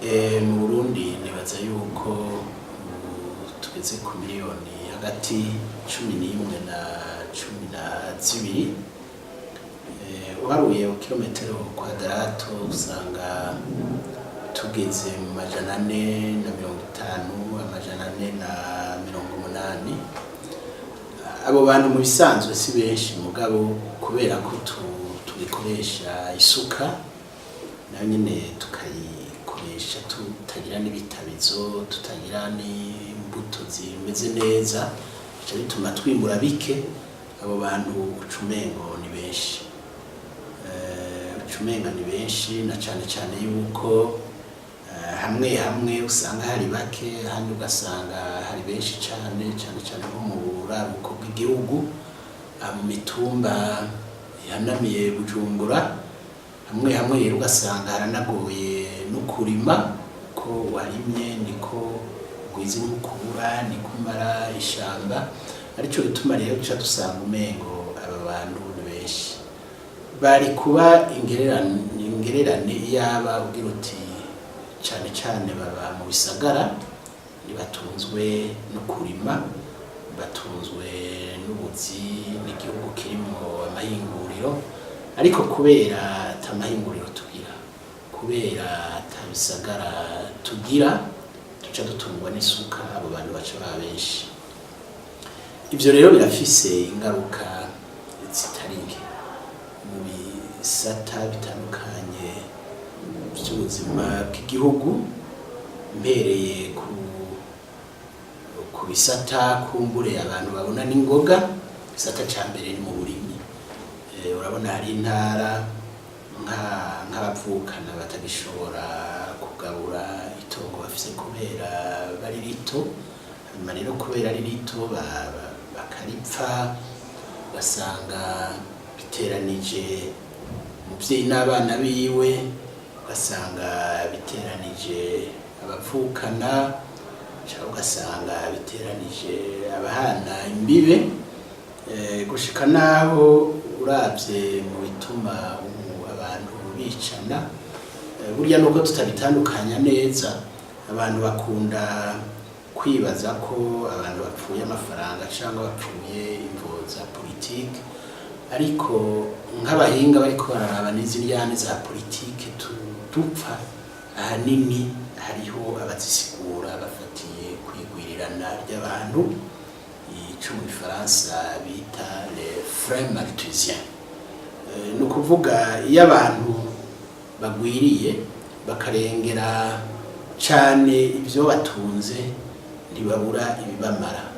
Mu Burundi nibaza yuko tugeze ku miliyoni hagati 11 na 12. Uharuye kilometero kwadrato usanga tugeze mu 450, 480. Abo bantu mu bisanzwe si benshi mugabo kubera ko tubikoresha isuka nayo nyine tukayikoresha tutagira n'ibitabizo, tutagira n'imbuto zimeze neza, bica bituma twimbura bike. Abo bantu ucumengo ni benshi, ucumenga ni benshi, na cyane yuko hamwe usanga hari bake, handi ugasanga hari benshi cyane nko mu buraruko bw'igihugu, mu mitumba yanamiye Bujumbura. Hamwe rero ugasanga haranagoye no kurima, ko warimye niko ugwiza n'ukubura, niko umara ishamba. Arico bituma rero duca dusanga umengo aba bantu ni benshi. Bari kuba ingererane yaba ugira uti cyane baba mu bisagara, batunzwe no kurima, batunzwe n'ubuzi, n'igihugu kirimo amahinguriro. Ariko kubera atamahinguriro tugira, kubera atabisagara tugira, duca dutungwa n'isuka, abo bantu baca baba benshi. Ivyo rero birafise ingaruka zitari nke mu bisata bitandukanye by'ubuzima bw'igihugu, mbereye ku bisata kumbure abantu babona n'ingoga. Bisata ca mbere ni mu burimyi. Urabona hari intara nk'abavukana batagishobora kugabura itongo bafise kubera bari rito, hanyuma rero kubera ari rito bakaripfa, ugasanga biteranije umuvyeyi n'abana biwe, ugasanga biteranije abavukana, cyangwa ugasanga biteranije abahana imbibe, gushika naho uravye mu bituma abantu bicana. Burya nuko tutabitandukanya neza, abantu bakunda kwibaza ko abantu bapfuye amafaranga cyangwa bapfuye imvo za politike, ariko nk'abahinga bariko bararaba n'iziryane za politike dupfa ahanini hariho abazisigura bafatiye kwigwirirana ry'abantu, ico mu Faransa bita les freins malthusiens. Ni ukuvuga iyo abantu bagwiriye bakarengera cane ibyo batunze, ntibabura ibibamara.